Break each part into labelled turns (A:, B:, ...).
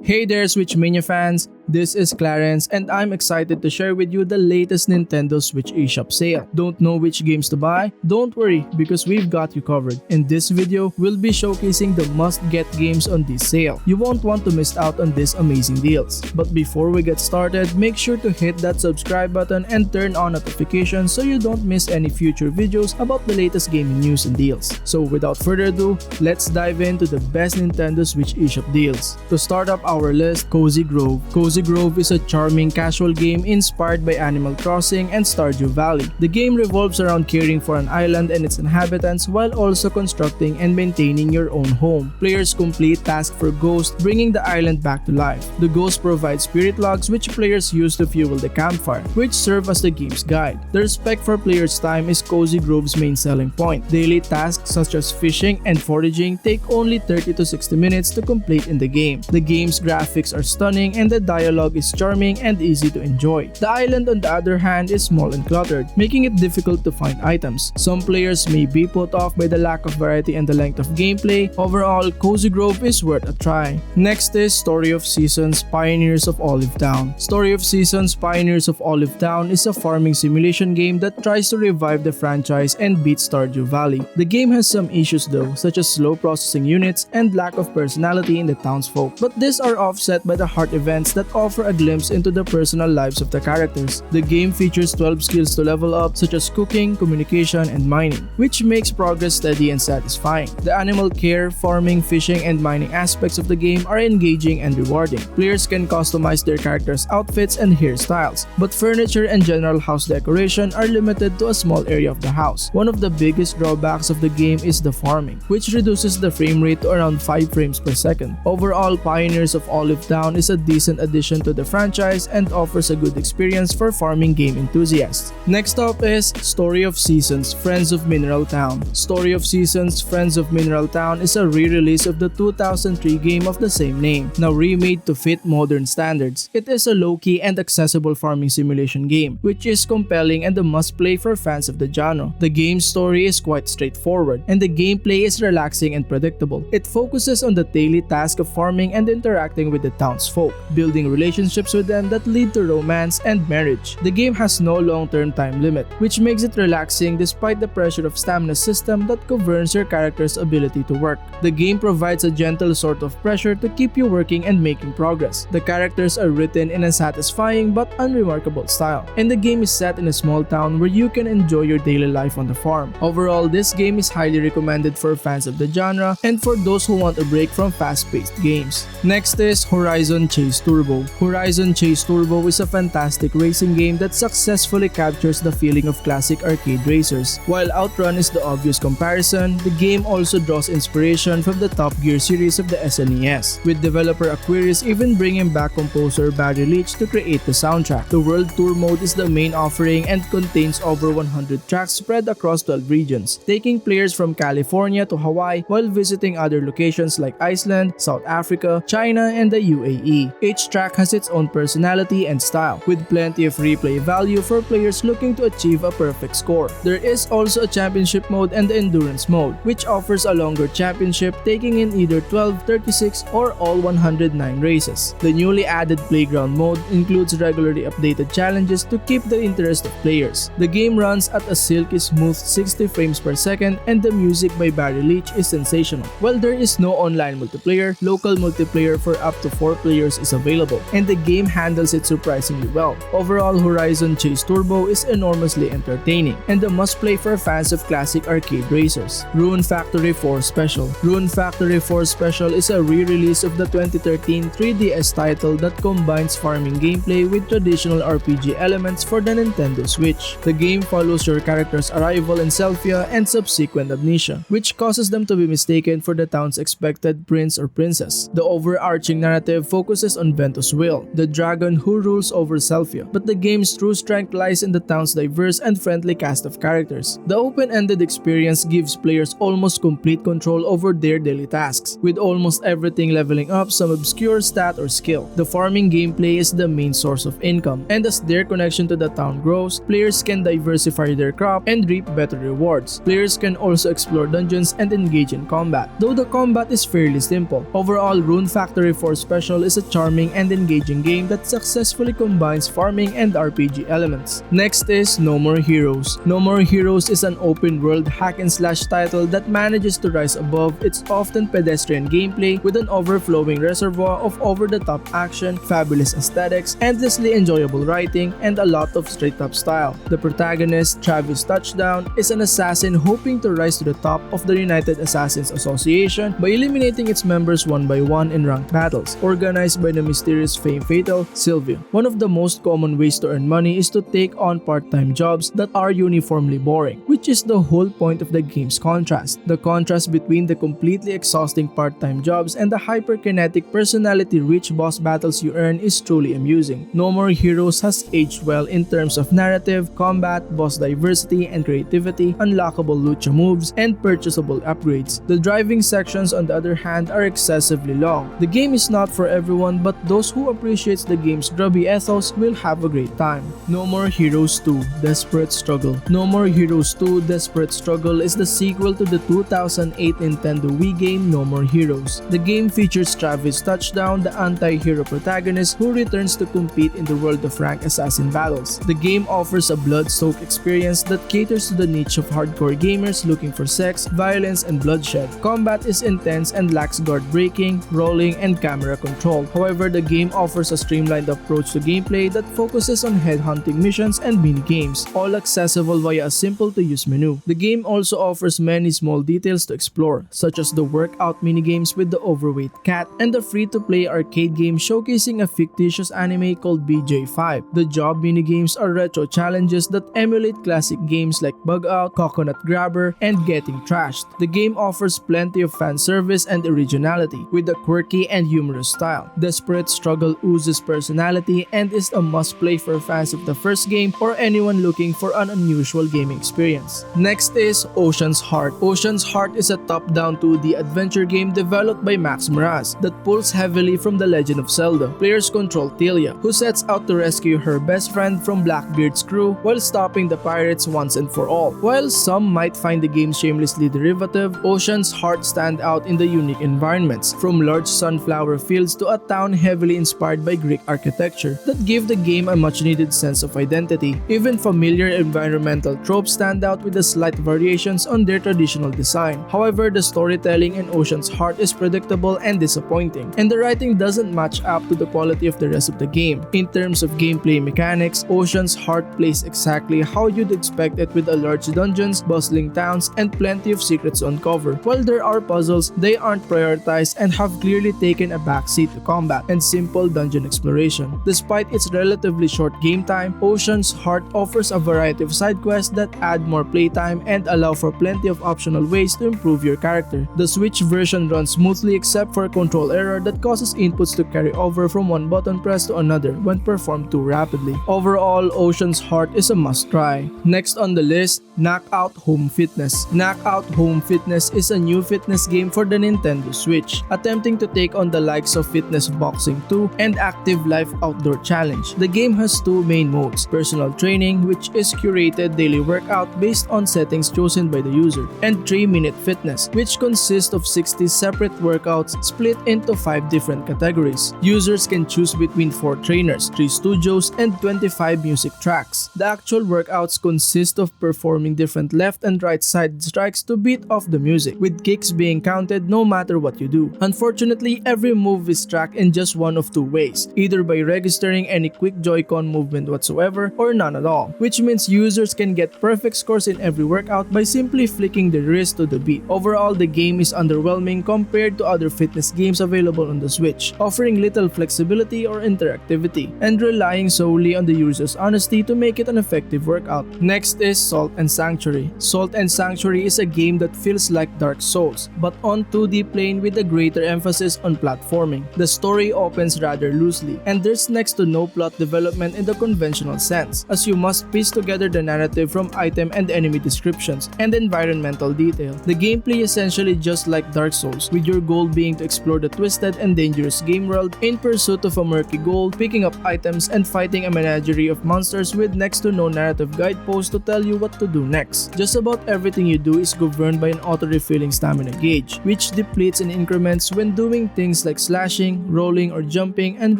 A: Hey there Switch Mania fans, this is Clarence and I'm excited to share with you the latest Nintendo Switch Eshop sale. Don't know which games to buy? Don't worry because we've got you covered. In this video, we'll be showcasing the must-get games on this sale. You won't want to miss out on these amazing deals. But before we get started, make sure to hit that subscribe button and turn on notifications so you don't miss any future videos about the latest gaming news and deals. So without further ado, let's dive into the best Nintendo Switch Eshop deals. To start up our list, Cozy Grove. Cozy Grove is a charming casual game inspired by Animal Crossing and Stardew Valley. The game revolves around caring for an island and its inhabitants while also constructing and maintaining your own home. Players complete tasks for ghosts, bringing the island back to life. The ghosts provide spirit logs which players use to fuel the campfire, which serve as the game's guide. The respect for players' time is Cozy Grove's main selling point. Daily tasks such as fishing and foraging take only 30 to 60 minutes to complete in the game. The game's graphics are stunning and the dialogue is charming and easy to enjoy. The island on the other hand is small and cluttered, making it difficult to find items. Some players may be put off by the lack of variety and the length of gameplay. Overall, Cozy Grove is worth a try. Next is Story of Seasons Pioneers of Olive Town. Story of Seasons Pioneers of Olive Town is a farming simulation game that tries to revive the franchise and beat Stardew Valley. The game has some issues though, such as slow processing units and lack of personality in the townsfolk, but these are offset by the heart events that offer a glimpse into the personal lives of the characters. The game features 12 skills to level up, such as cooking, communication, and mining, which makes progress steady and satisfying. The animal care, farming, fishing, and mining aspects of the game are engaging and rewarding. Players can customize their characters' outfits and hairstyles, but furniture and general house decoration are limited to a small area of the house. One of the biggest drawbacks of the game is the farming, which reduces the frame rate to around 5 frames per second. Overall, Pioneers of Olive Town is a decent addition to the franchise and offers a good experience for farming game enthusiasts. Next up is Story of Seasons Friends of Mineral Town. Story of Seasons Friends of Mineral Town is a re-release of the 2003 game of the same name, now remade to fit modern standards. It is a low-key and accessible farming simulation game, which is compelling and a must-play for fans of the genre. The game's story is quite straightforward, and the gameplay is relaxing and predictable. It focuses on the daily task of farming and interacting with the townsfolk, building relationships with them that lead to romance and marriage. The game has no long-term time limit, which makes it relaxing despite the pressure of stamina system that governs your character's ability to work. The game provides a gentle sort of pressure to keep you working and making progress. The characters are written in a satisfying but unremarkable style, and the game is set in a small town where you can enjoy your daily life on the farm. Overall, this game is highly recommended for fans of the genre and for those who want a break from fast-paced games. Next is Horizon Chase Turbo. Horizon Chase Turbo is a fantastic racing game that successfully captures the feeling of classic arcade racers. While Outrun is the obvious comparison, the game also draws inspiration from the Top Gear series of the SNES, with developer Aquarius even bringing back composer Barry Leach to create the soundtrack. The World Tour mode is the main offering and contains over 100 tracks spread across 12 regions, taking players from California to Hawaii while visiting other locations like Iceland, South Africa, China, and the UAE. Each track has its own personality and style, with plenty of replay value for players looking to achieve a perfect score. There is also a championship mode and the endurance mode, which offers a longer championship taking in either 12, 36, or all 109 races. The newly added playground mode includes regularly updated challenges to keep the interest of players. The game runs at a silky smooth 60 frames per second and the music by Barry Leach is sensational. While there is no online multiplayer, local multiplayer for up to 4 players is available, and the game handles it surprisingly well. Overall, Horizon Chase Turbo is enormously entertaining and a must-play for fans of classic arcade racers. Rune Factory 4 Special. Rune Factory 4 Special is a re-release of the 2013 3DS title that combines farming gameplay with traditional RPG elements for the Nintendo Switch. The game follows your character's arrival in Selphia and subsequent amnesia, which causes them to be mistaken for the town's expected prince or princess. The overarching narrative focuses on Ventus Tendo's will, the dragon who rules over Selphia. But the game's true strength lies in the town's diverse and friendly cast of characters. The open-ended experience gives players almost complete control over their daily tasks, with almost everything leveling up some obscure stat or skill. The farming gameplay is the main source of income, and as their connection to the town grows, players can diversify their crop and reap better rewards. Players can also explore dungeons and engage in combat, though the combat is fairly simple. Overall, Rune Factory 4 Special is a charming and engaging game that successfully combines farming and RPG elements. Next is No More Heroes. No More Heroes is an open-world hack-and-slash title that manages to rise above its often pedestrian gameplay with an overflowing reservoir of over-the-top action, fabulous aesthetics, endlessly enjoyable writing, and a lot of straight-up style. The protagonist, Travis Touchdown, is an assassin hoping to rise to the top of the United Assassins Association by eliminating its members one by one in ranked battles, organized by the mysterious fame fatal Sylvia. One of the most common ways to earn money is to take on part-time jobs that are uniformly boring, which is the whole point of the game's contrast. The contrast between the completely exhausting part-time jobs and the hyperkinetic, personality-rich boss battles you earn is truly amusing. No More Heroes has aged well in terms of narrative, combat, boss diversity and creativity, unlockable lucha moves, and purchasable upgrades. The driving sections, on the other hand, are excessively long. The game is not for everyone, but those who appreciate the game's grubby ethos will have a great time. No More Heroes 2 Desperate Struggle. No More Heroes 2 Desperate Struggle is the sequel to the 2008 Nintendo Wii game No More Heroes. The game features Travis Touchdown, the anti-hero protagonist who returns to compete in the world of rank assassin battles. The game offers a blood-soaked experience that caters to the niche of hardcore gamers looking for sex, violence, and bloodshed. Combat is intense and lacks guard breaking, rolling, and camera control. However, the game offers a streamlined approach to gameplay that focuses on headhunting missions and mini-games, all accessible via a simple-to-use menu. The game also offers many small details to explore, such as the workout minigames with the overweight cat and the free-to-play arcade game showcasing a fictitious anime called BJ5. The job minigames are retro challenges that emulate classic games like Bug Out, Coconut Grabber, and Getting Trashed. The game offers plenty of fan service and originality, with a quirky and humorous style. Desperate Struggle oozes personality and is a must-play for fans of the first game or anyone looking for an unusual gaming experience. Next is Ocean's Heart. Ocean's Heart is a top-down 2D adventure game developed by Max Moraz that pulls heavily from The Legend of Zelda. Players control Tilia, who sets out to rescue her best friend from Blackbeard's crew while stopping the pirates once and for all. While some might find the game shamelessly derivative, Ocean's Heart stand out in the unique environments, from large sunflower fields to a town heavily inspired by Greek architecture, that give the game a much-needed sense of identity. Even familiar environmental tropes stand out with the slight variations on their traditional design. However, the storytelling in Ocean's Heart is predictable and disappointing, and the writing doesn't match up to the quality of the rest of the game. In terms of gameplay mechanics, Ocean's Heart plays exactly how you'd expect it, with a large dungeons, bustling towns, and plenty of secrets to uncover. While there are puzzles, they aren't prioritized and have clearly taken a backseat to combat and simple dungeon exploration. Despite its relatively short game time, Ocean's Heart offers a variety of side quests that add more playtime and allow for plenty of optional ways to improve your character. The Switch version runs smoothly except for a control error that causes inputs to carry over from one button press to another when performed too rapidly. Overall, Ocean's Heart is a must-try. Next on the list, Knockout Home Fitness. Knockout Home Fitness is a new fitness game for the Nintendo Switch, attempting to take on the likes of Fitness Boxing 2 and Active Life Outdoor Challenge. The game has two main modes: personal training, which is curated daily workout based on settings chosen by the user, and 3-minute fitness, which consists of 60 separate workouts split into 5 different categories. Users can choose between 4 trainers, 3 studios, and 25 music tracks. The actual workouts consist of performing different left and right side strikes to beat off the music, with kicks being counted no matter what you do. Unfortunately, every move is tracked in just one of 2 ways, either by registering any quick Joy-Con movement whatsoever or none at all, which means users can get perfect scores in every workout by simply flicking the wrist to the beat. Overall, the game is underwhelming compared to other fitness games available on the Switch, offering little flexibility or interactivity, and relying solely on the user's honesty to make it an effective workout. Next is Salt and Sanctuary. Salt and Sanctuary is a game that feels like Dark Souls, but on 2D plane with a greater emphasis on platforming. The story opens used rather loosely, and there's next to no plot development in the conventional sense, as you must piece together the narrative from item and enemy descriptions and environmental detail. The gameplay is essentially just like Dark Souls, with your goal being to explore the twisted and dangerous game world in pursuit of a murky goal, picking up items, and fighting a menagerie of monsters with next to no narrative guidepost to tell you what to do next. Just about everything you do is governed by an auto-refilling stamina gauge, which depletes in increments when doing things like slashing, rolling, or jumping, and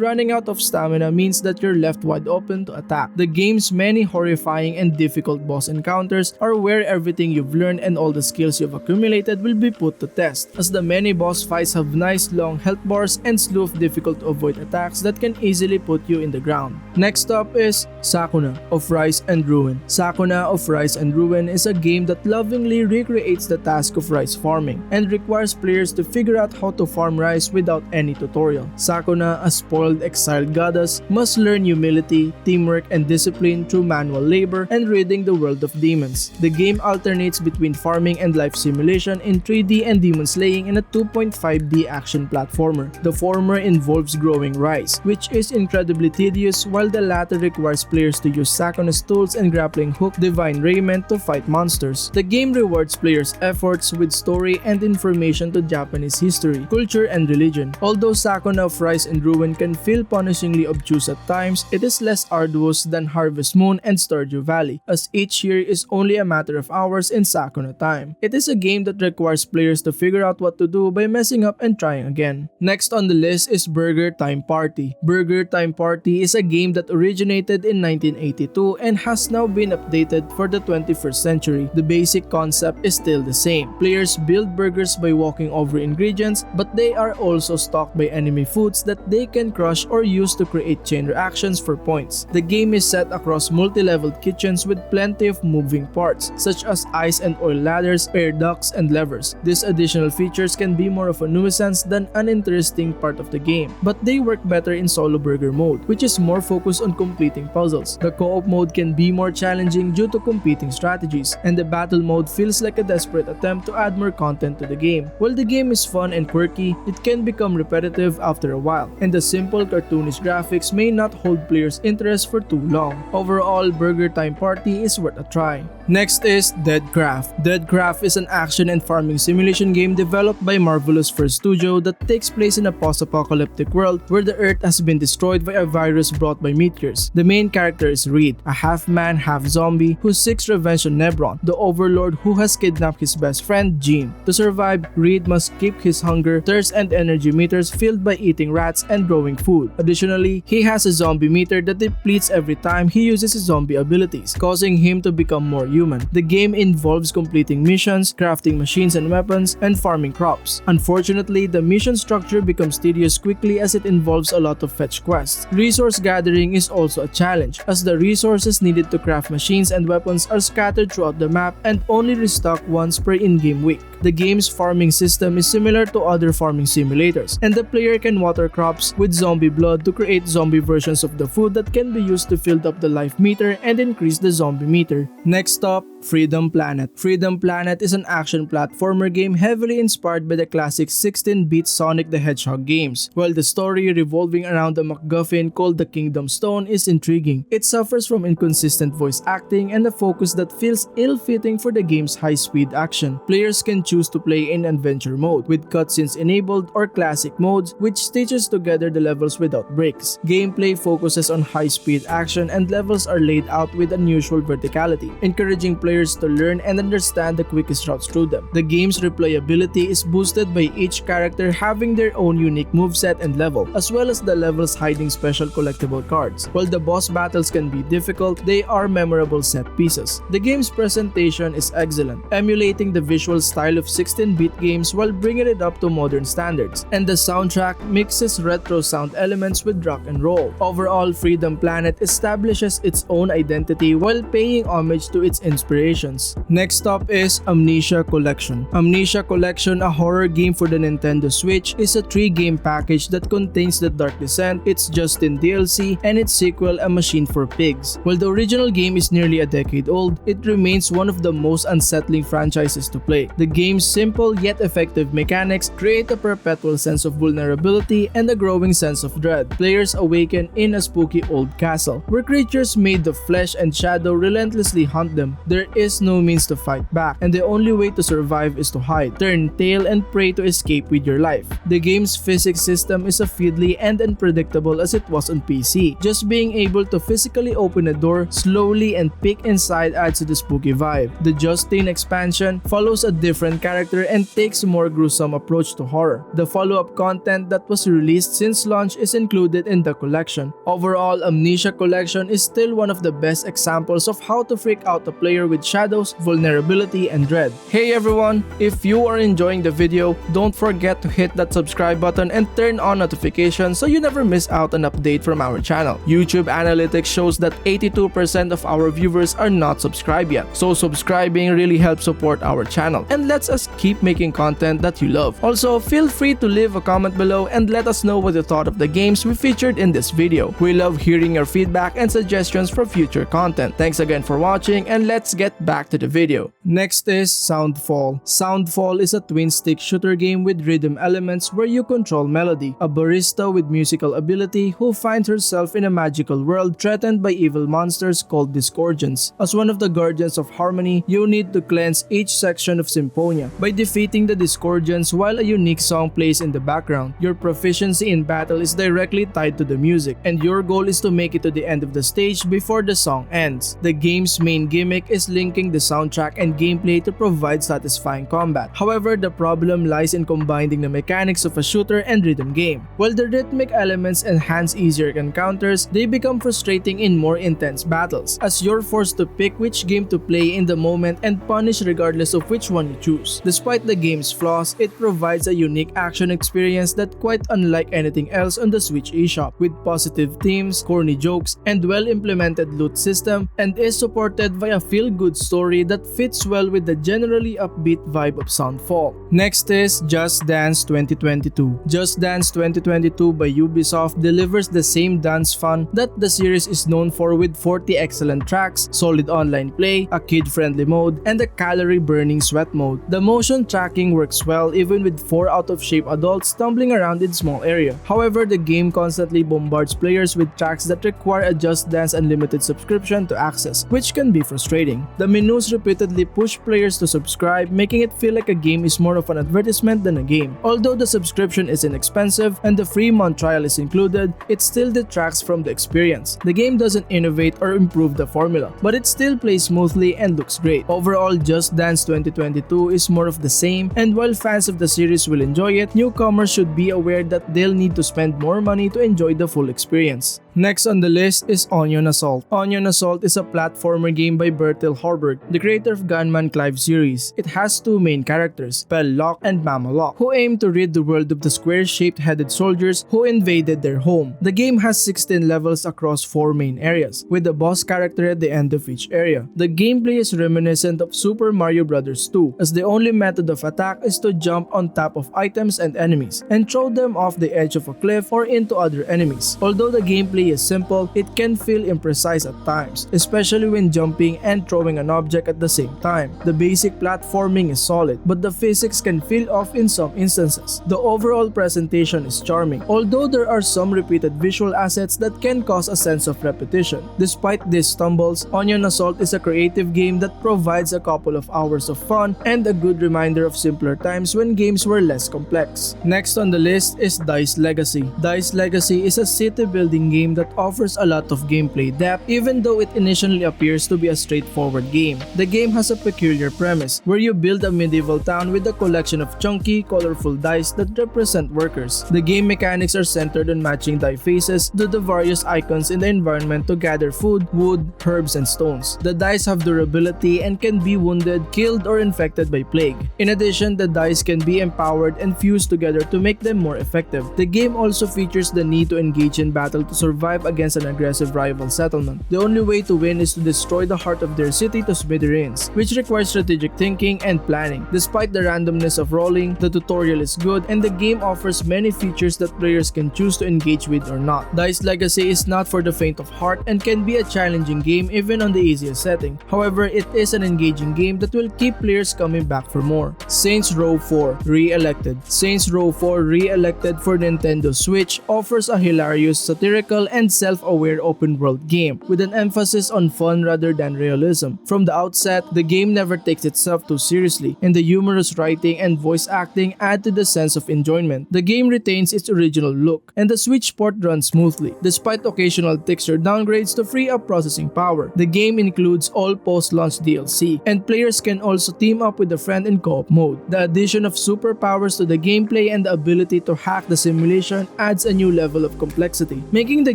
A: running out of stamina means that you're left wide open to attack. The game's many horrifying and difficult boss encounters are where everything you've learned and all the skills you've accumulated will be put to test, as the many boss fights have nice long health bars and slew of difficult to avoid attacks that can easily put you in the ground. Next up is Sakuna of Rise and Ruin. Sakuna of Rise and Ruin is a game that lovingly recreates the task of rice farming and requires players to figure out how to farm rice without any tutorial. Sakuna, a spoiled exiled goddess, must learn humility, teamwork, and discipline through manual labor and ridding the world of demons. The game alternates between farming and life simulation in 3D and demon slaying in a 2.5D action platformer. The former involves growing rice, which is incredibly tedious, while the latter requires players to use Sakuna's tools and grappling hook divine raiment to fight monsters. The game rewards players' efforts with story and information to Japanese history, culture, and religion. Although Sakuna of Rise and Ruin can feel punishingly obtuse at times, it is less arduous than Harvest Moon and Stardew Valley, as each year is only a matter of hours in Sakuna time. It is a game that requires players to figure out what to do by messing up and trying again. Next on the list is BurgerTime Party. BurgerTime Party is a game that originated in 1982 and has now been updated for the 21st century. The basic concept is still the same. Players build burgers by walking over ingredients, but they are also stalked by enemy foods that they can crush or use to create chain reactions for points. The game is set across multi-leveled kitchens with plenty of moving parts, such as ice and oil ladders, air ducts, and levers. These additional features can be more of a nuisance than an interesting part of the game, but they work better in solo burger mode, which is more focused on completing puzzles. The co-op mode can be more challenging due to competing strategies, and the battle mode feels like a desperate attempt to add more content to the game. While the game is fun and quirky, it can become repetitive after a while, and the simple cartoonish graphics may not hold players' interest for too long. Overall, BurgerTime Party is worth a try. Next is DEADCRAFT. DEADCRAFT is an action and farming simulation game developed by Marvelous First Studio that takes place in a post-apocalyptic world where the Earth has been destroyed by a virus brought by meteors. The main character is Reed, a half-man, half-zombie who seeks revenge on Nebron, the overlord who has kidnapped his best friend, Jean. To survive, Reed must keep his hunger, thirst, and energy meters filled by eating rats and growing food. Additionally, he has a zombie meter that depletes every time he uses his zombie abilities, causing him to become more human. The game involves completing missions, crafting machines and weapons, and farming crops. Unfortunately, the mission structure becomes tedious quickly as it involves a lot of fetch quests. Resource gathering is also a challenge, as the resources needed to craft machines and weapons are scattered throughout the map and only restocked once per in-game week. The game's farming system is similar to other farming simulators, and the player can water crops with zombie blood to create zombie versions of the food that can be used to fill up the life meter and increase the zombie meter. Next up, Freedom Planet. Freedom Planet is an action platformer game heavily inspired by the classic 16-bit Sonic the Hedgehog games. While the story revolving around a MacGuffin called the Kingdom Stone is intriguing, it suffers from inconsistent voice acting and a focus that feels ill-fitting for the game's high-speed action. Players can choose to play in adventure mode, with cutscenes enabled, or classic modes, which stitches together the levels without breaks. Gameplay focuses on high-speed action and levels are laid out with unusual verticality, encouraging players to learn and understand the quickest routes through them. The game's replayability is boosted by each character having their own unique moveset and level, as well as the levels hiding special collectible cards. While the boss battles can be difficult, they are memorable set pieces. The game's presentation is excellent, emulating the visual style of 16-bit games while bringing it up to modern standards, and the soundtrack mixes retro sound elements with rock and roll. Overall, Freedom Planet establishes its own identity while paying homage to its inspiration inspirations. Next up is Amnesia Collection. Amnesia Collection, a horror game for the Nintendo Switch, is a 3-game package that contains The Dark Descent, its Justin DLC, and its sequel, A Machine for Pigs. While the original game is nearly a decade old, it remains one of the most unsettling franchises to play. The game's simple yet effective mechanics create a perpetual sense of vulnerability and a growing sense of dread. Players awaken in a spooky old castle, where creatures made of flesh and shadow relentlessly hunt them. There is no means to fight back, and the only way to survive is to hide, turn tail, and pray to escape with your life. The game's physics system is as fiddly and unpredictable as it was on PC. Just being able to physically open a door slowly and peek inside adds to the spooky vibe. The Justine expansion follows a different character and takes a more gruesome approach to horror. The follow-up content that was released since launch is included in the collection. Overall, Amnesia Collection is still one of the best examples of how to freak out a player with shadows, vulnerability, and dread. Hey everyone, if you are enjoying the video, don't forget to hit that subscribe button and turn on notifications so you never miss out an update from our channel. YouTube analytics shows that 82% of our viewers are not subscribed yet, so subscribing really helps support our channel and lets us keep making content that you love. Also, feel free to leave a comment below and let us know what you thought of the games we featured in this video. We love hearing your feedback and suggestions for future content. Thanks again for watching, and let's get back to the video. Next is Soundfall. Soundfall is a twin-stick shooter game with rhythm elements where you control Melody, a barista with musical ability who finds herself in a magical world threatened by evil monsters called Discordians. As one of the guardians of harmony, you need to cleanse each section of Symphonia by defeating the Discordians while a unique song plays in the background. Your proficiency in battle is directly tied to the music, and your goal is to make it to the end of the stage before the song ends. The game's main gimmick is linking the soundtrack and gameplay to provide satisfying combat. However, the problem lies in combining the mechanics of a shooter and rhythm game. While the rhythmic elements enhance easier encounters, they become frustrating in more intense battles, as you're forced to pick which game to play in the moment and punish regardless of which one you choose. Despite the game's flaws, it provides a unique action experience that quite unlike anything else on the Switch eShop, with positive themes, corny jokes, and well-implemented loot system, and is supported by a feel-good story that fits well with the generally upbeat vibe of Soundfall. Next is Just Dance 2022. Just Dance 2022 by Ubisoft delivers the same dance fun that the series is known for, with 40 excellent tracks, solid online play, a kid-friendly mode, and a calorie-burning sweat mode. The motion tracking works well even with 4 out-of-shape adults stumbling around in small area. However, the game constantly bombards players with tracks that require a Just Dance Unlimited subscription to access, which can be frustrating. The menus repeatedly push players to subscribe, making it feel like a game is more of an advertisement than a game. Although the subscription is inexpensive and the free month trial is included, it still detracts from the experience. The game doesn't innovate or improve the formula, but it still plays smoothly and looks great. Overall, Just Dance 2022 is more of the same, and while fans of the series will enjoy it, newcomers should be aware that they'll need to spend more money to enjoy the full experience. Next on the list is Onion Assault. Onion Assault is a platformer game by Bertil Horberg, the creator of Gunman Clive series. It has 2 main characters, Belloc and Mama Locke, who aim to rid the world of the square-shaped headed soldiers who invaded their home. The game has 16 levels across 4 main areas, with a boss character at the end of each area. The gameplay is reminiscent of Super Mario Bros. 2, as the only method of attack is to jump on top of items and enemies, and throw them off the edge of a cliff or into other enemies. Although the gameplay is simple, it can feel imprecise at times, especially when jumping and throwing an object at the same time. The basic platforming is solid, but the physics can feel off in some instances. The overall presentation is charming, although there are some repeated visual assets that can cause a sense of repetition. Despite these stumbles, Onion Assault is a creative game that provides a couple of hours of fun and a good reminder of simpler times when games were less complex. Next on the list is Dice Legacy. Dice Legacy is a city building game that offers a lot of gameplay depth, even though it initially appears to be a straightforward game. The game has a peculiar premise, where you build a medieval town with a collection of chunky, colorful dice that represent workers. The game mechanics are centered on matching die faces to the various icons in the environment to gather food, wood, herbs, and stones. The dice have durability and can be wounded, killed, or infected by plague. In addition, the dice can be empowered and fused together to make them more effective. The game also features the need to engage in battle to survive survive against an aggressive rival settlement. The only way to win is to destroy the heart of their city to smithereens, which requires strategic thinking and planning. Despite the randomness of rolling, the tutorial is good and the game offers many features that players can choose to engage with or not. Dice Legacy is not for the faint of heart and can be a challenging game even on the easiest setting. However, it is an engaging game that will keep players coming back for more. Saints Row 4 Re-elected. Saints Row 4 Re-elected for Nintendo Switch offers a hilarious, satirical, and self-aware open-world game with an emphasis on fun rather than realism. From the outset, the game never takes itself too seriously, and the humorous writing and voice acting add to the sense of enjoyment. The game retains its original look, and the Switch port runs smoothly, despite occasional texture downgrades to free up processing power. The game includes all post-launch DLC, and players can also team up with a friend in co-op mode. The addition of superpowers to the gameplay and the ability to hack the simulation adds a new level of complexity, making the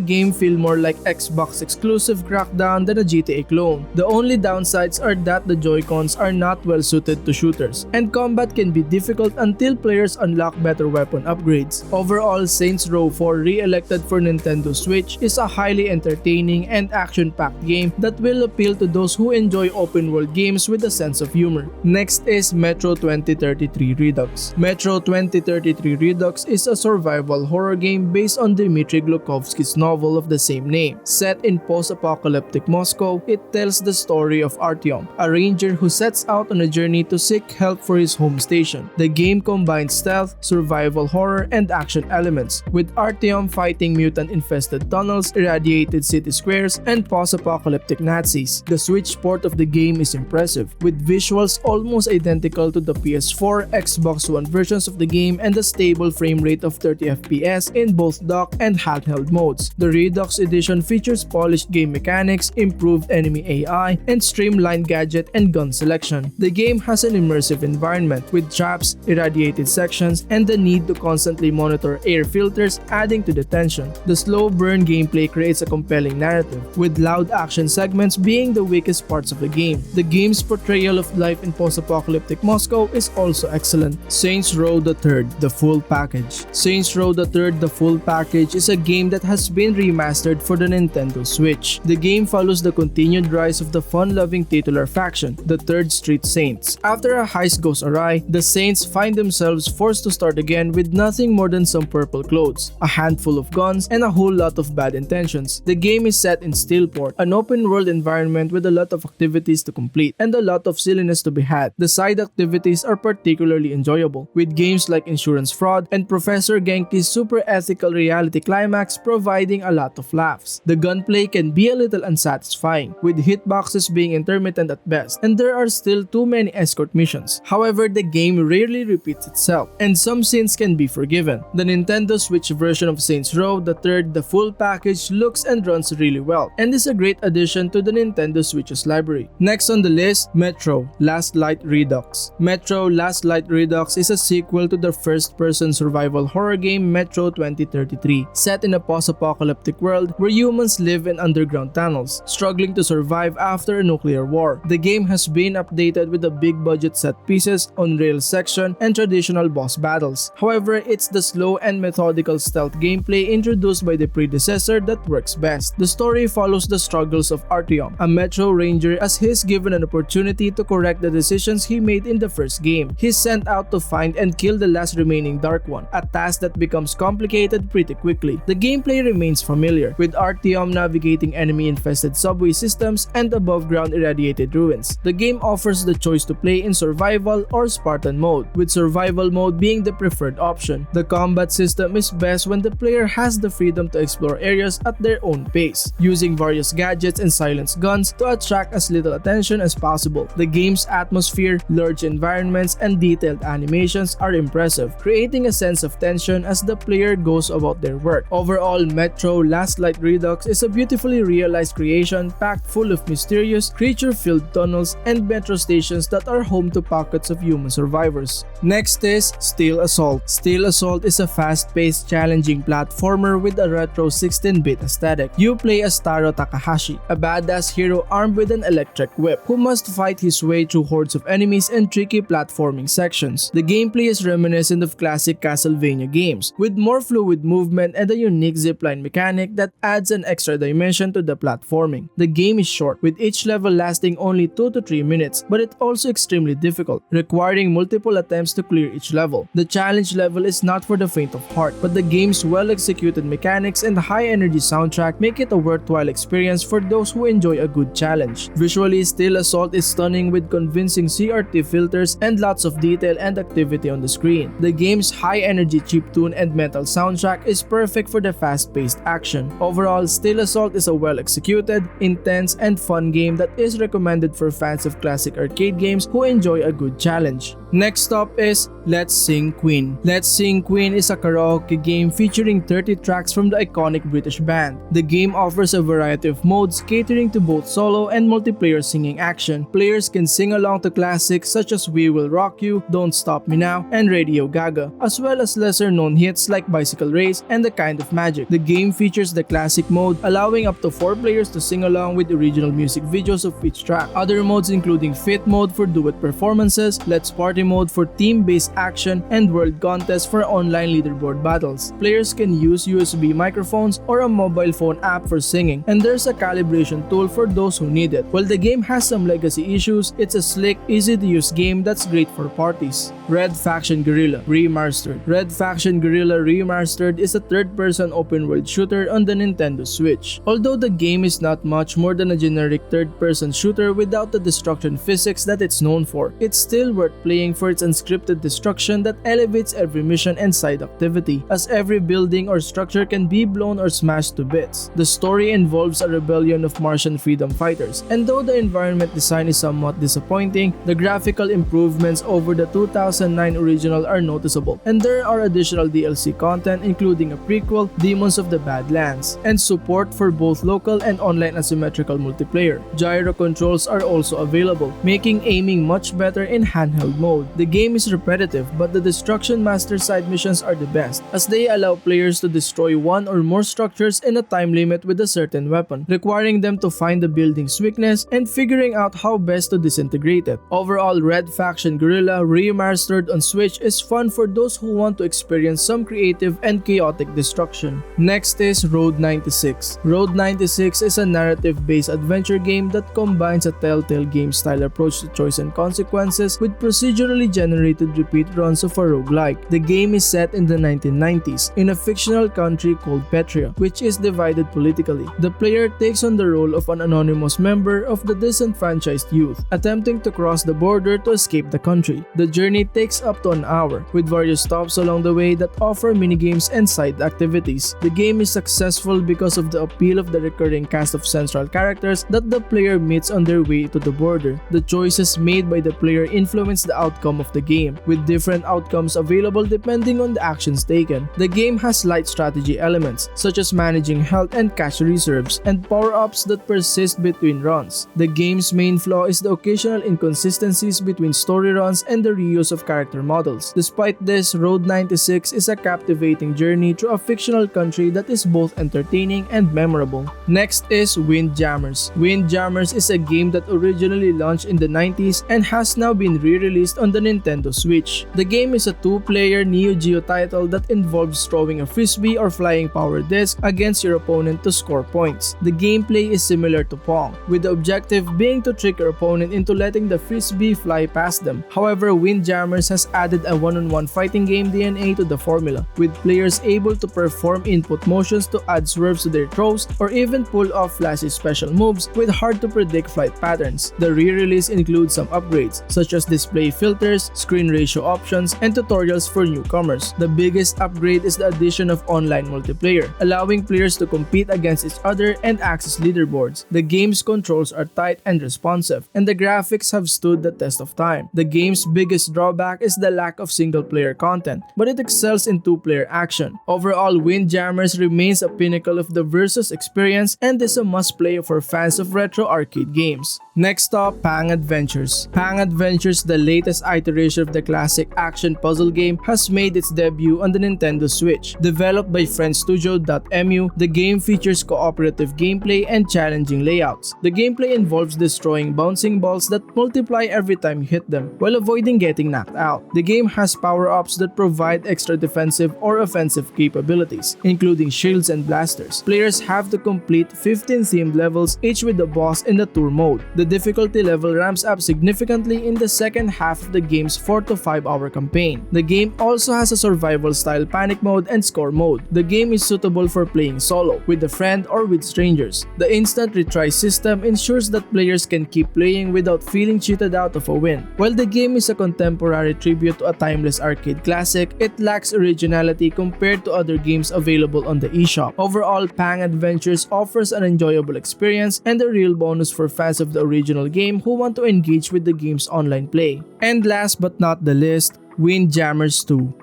A: game feel more like Xbox exclusive Crackdown than a GTA clone. The only downsides are that the Joy-Cons are not well suited to shooters, and combat can be difficult until players unlock better weapon upgrades. Overall, Saints Row 4 Re-elected for Nintendo Switch is a highly entertaining and action-packed game that will appeal to those who enjoy open-world games with a sense of humor. Next is Metro 2033 Redux. Metro 2033 Redux is a survival horror game based on Dmitry Glukovsky's novel of the same name. Set in post-apocalyptic Moscow, it tells the story of Artyom, a ranger who sets out on a journey to seek help for his home station. The game combines stealth, survival horror, and action elements, with Artyom fighting mutant-infested tunnels, irradiated city squares, and post-apocalyptic Nazis. The Switch port of the game is impressive, with visuals almost identical to the PS4, Xbox One versions of the game and a stable frame rate of 30 FPS in both dock and handheld modes. The Redux edition features polished game mechanics, improved enemy AI, and streamlined gadget and gun selection. The game has an immersive environment with traps, irradiated sections, and the need to constantly monitor air filters, adding to the tension. The slow burn gameplay creates a compelling narrative, with loud action segments being the weakest parts of the game. The game's portrayal of life in post-apocalyptic Moscow is also excellent. Saints Row the Third, the full package. Saints Row the Third, the full package is a game that has been remastered for the Nintendo Switch. The game follows the continued rise of the fun-loving titular faction, the Third Street Saints. After a heist goes awry, the Saints find themselves forced to start again with nothing more than some purple clothes, a handful of guns, and a whole lot of bad intentions. The game is set in Steelport, an open-world environment with a lot of activities to complete and a lot of silliness to be had. The side activities are particularly enjoyable, with games like Insurance Fraud and Professor Genki's super ethical reality climax providing a lot of laughs. The gunplay can be a little unsatisfying, with hitboxes being intermittent at best, and there are still too many escort missions. However, the game rarely repeats itself, and some sins can be forgiven. The Nintendo Switch version of Saints Row the Third, the full package, looks and runs really well, and is a great addition to the Nintendo Switch's library. Next on the list, Metro Last Light Redux. Metro Last Light Redux is a sequel to the first-person survival horror game Metro 2033, set in a post-apocalyptic world where humans live in underground tunnels, struggling to survive after a nuclear war. The game has been updated with a big-budget set pieces, on-rail section, and traditional boss battles. However, it's the slow and methodical stealth gameplay introduced by the predecessor that works best. The story follows the struggles of Artyom, a Metro Ranger, as he is given an opportunity to correct the decisions he made in the first game. He's sent out to find and kill the last remaining Dark One, a task that becomes complicated pretty quickly. The gameplay remains familiar, with Artyom navigating enemy-infested subway systems and above-ground irradiated ruins. The game offers the choice to play in survival or Spartan mode, with survival mode being the preferred option. The combat system is best when the player has the freedom to explore areas at their own pace, using various gadgets and silenced guns to attract as little attention as possible. The game's atmosphere, large environments, and detailed animations are impressive, creating a sense of tension as the player goes about their work. Overall, Metro Last Light Redux is a beautifully realized creation packed full of mysterious, creature-filled tunnels and metro stations that are home to pockets of human survivors. Next is Steel Assault. Steel Assault is a fast-paced, challenging platformer with a retro 16-bit aesthetic. You play as Taro Takahashi, a badass hero armed with an electric whip, who must fight his way through hordes of enemies and tricky platforming sections. The gameplay is reminiscent of classic Castlevania games, with more fluid movement and a unique zipline mechanic that adds an extra dimension to the platforming. The game is short, with each level lasting only 2 to 3 minutes, but it's also extremely difficult, requiring multiple attempts to clear each level. The challenge level is not for the faint of heart, but the game's well-executed mechanics and high-energy soundtrack make it a worthwhile experience for those who enjoy a good challenge. Visually, Steel Assault is stunning with convincing CRT filters and lots of detail and activity on the screen. The game's high-energy chiptune and metal soundtrack is perfect for the fast-paced action. Overall, Steel Assault is a well-executed, intense, and fun game that is recommended for fans of classic arcade games who enjoy a good challenge. Next up is Let's Sing Queen. Let's Sing Queen is a karaoke game featuring 30 tracks from the iconic British band. The game offers a variety of modes catering to both solo and multiplayer singing action. Players can sing along to classics such as We Will Rock You, Don't Stop Me Now, and Radio Gaga, as well as lesser known hits like Bicycle Race and The Kind of Magic. The game features the classic mode, allowing up to 4 players to sing along with original music videos of each track. Other modes including Fit mode for duet performances, Let's Party mode for team-based action, and World Contest for online leaderboard battles. Players can use USB microphones or a mobile phone app for singing, and there's a calibration tool for those who need it. While the game has some legacy issues, it's a slick, easy-to-use game that's great for parties. Red Faction Guerrilla Re-Mars-tered. Red Faction Guerrilla Re-Mars-tered is a third-person open-world shooter on the Nintendo Switch. Although the game is not much more than a generic third-person shooter without the destruction physics that it's known for, it's still worth playing for its unscripted destruction that elevates every mission and side activity, as every building or structure can be blown or smashed to bits. The story involves a rebellion of Martian freedom fighters, and though the environment design is somewhat disappointing, the graphical improvements over the 2009 original are noticeable, and there are additional DLC content including a prequel, Demons of the Badlands, and support for both local and online asymmetrical multiplayer. Gyro controls are also available, making aiming much better in handheld mode. The game is repetitive, but the Destruction Master side missions are the best, as they allow players to destroy one or more structures in a time limit with a certain weapon, requiring them to find the building's weakness and figuring out how best to disintegrate it. Overall, Red Faction Guerrilla Re-Mars-tered on Switch is fun for those who want to experience some creative and chaotic destruction. Next is Road 96. Road 96 is a narrative-based adventure game that combines a Telltale game-style approach to choice and consequences with procedurally generated repeat runs of a roguelike. The game is set in the 1990s in a fictional country called Petria, which is divided politically. The player takes on the role of an anonymous member of the disenfranchised youth, attempting to cross the border to escape the country. The journey takes up to an hour, with various stops along the way that offer minigames and side activities. The game is successful because of the appeal of the recurring cast of central characters that the player meets on their way to the border. The choices made by the player influence the outcome of the game, with different outcomes available depending on the actions taken. The game has light strategy elements, such as managing health and cash reserves, and power-ups that persist between runs. The game's main flaw is the occasional inconsistencies between story runs and the reuse of character models. Despite this, Road 96 is a captivating journey through a fictional country that is both entertaining and memorable. Next is Windjammers. Windjammers is a game that originally launched in the 90s and has now been re-released on the Nintendo Switch. The game is a 2-player Neo Geo title that involves throwing a frisbee or flying power disc against your opponent to score points. The gameplay is similar to Pong, with the objective being to trick your opponent into letting the frisbee fly past them. However, Windjammers has added a one-on-one fighting game DNA to the formula, with players able to perform input motions to add swerves to their throws or even pull off flashy special moves with hard-to-predict flight patterns. The re-release includes some upgrades, such as display filters, screen ratio options, and tutorials for newcomers. The biggest upgrade is the addition of online multiplayer, allowing players to compete against each other and access leaderboards. The game's controls are tight and responsive, and the graphics have stood the test of time. The game's biggest drawback is the lack of single-player content, but it excels in 2-player action. Overall, Windjammers remains a pinnacle of the Versus experience and is a must-play for fans of retro arcade games. Next up, Pang Adventures. Pang Adventures, the latest iteration of the classic action puzzle game has made its debut on the Nintendo Switch. Developed by French studio .mu, the game features cooperative gameplay and challenging layouts. The gameplay involves destroying bouncing balls that multiply every time you hit them, while avoiding getting knocked out. The game has power-ups that provide extra defensive or offensive capabilities, including shields and blasters. Players have to complete 15 themed levels, each with the boss in the tour mode. The difficulty level ramps up significantly in the second half of the game's 4 to 5 hour campaign. The game also has a survival-style panic mode and score mode. The game is suitable for playing solo, with a friend, or with strangers. The instant retry system ensures that players can keep playing without feeling cheated out of a win. While the game is a contemporary tribute to a timeless arcade classic, it lacks originality compared to other games available on the eShop. Overall, Pang Adventures offers an enjoyable experience and a real bonus for fans of the original game who want to engage with the game's online play. And last but not the least, Windjammers 2.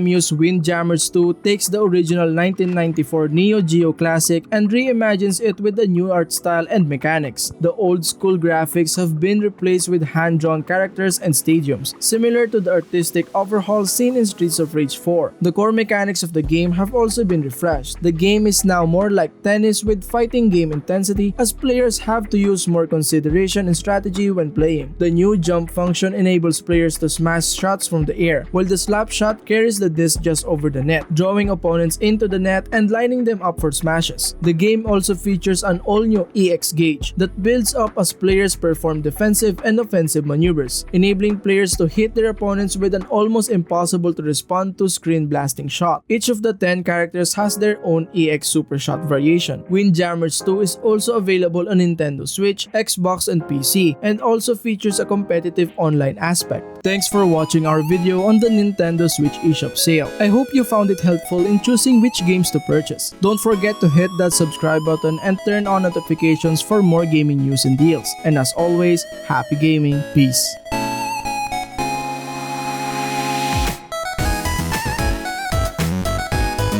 A: .mu's Windjammers 2 takes the original 1994 Neo Geo classic and reimagines it with a new art style and mechanics. The old school graphics have been replaced with hand-drawn characters and stadiums, similar to the artistic overhaul seen in Streets of Rage 4. The core mechanics of the game have also been refreshed. The game is now more like tennis with fighting game intensity, as players have to use more consideration and strategy when playing. The new jump function enables players to smash shots from the air, while the slap shot carries the disc just over the net, drawing opponents into the net and lining them up for smashes. The game also features an all-new EX gauge that builds up as players perform defensive and offensive maneuvers, enabling players to hit their opponents with an almost impossible to respond to screen blasting shot. Each of the 10 characters has their own EX super shot variation. Windjammers 2 is also available on Nintendo Switch, Xbox, and PC, and also features a competitive online aspect. Thanks for watching our video on the Nintendo Switch eShop sale. I hope you found it helpful in choosing which games to purchase. Don't forget to hit that subscribe button and turn on notifications for more gaming news and deals. And as always, happy gaming. Peace.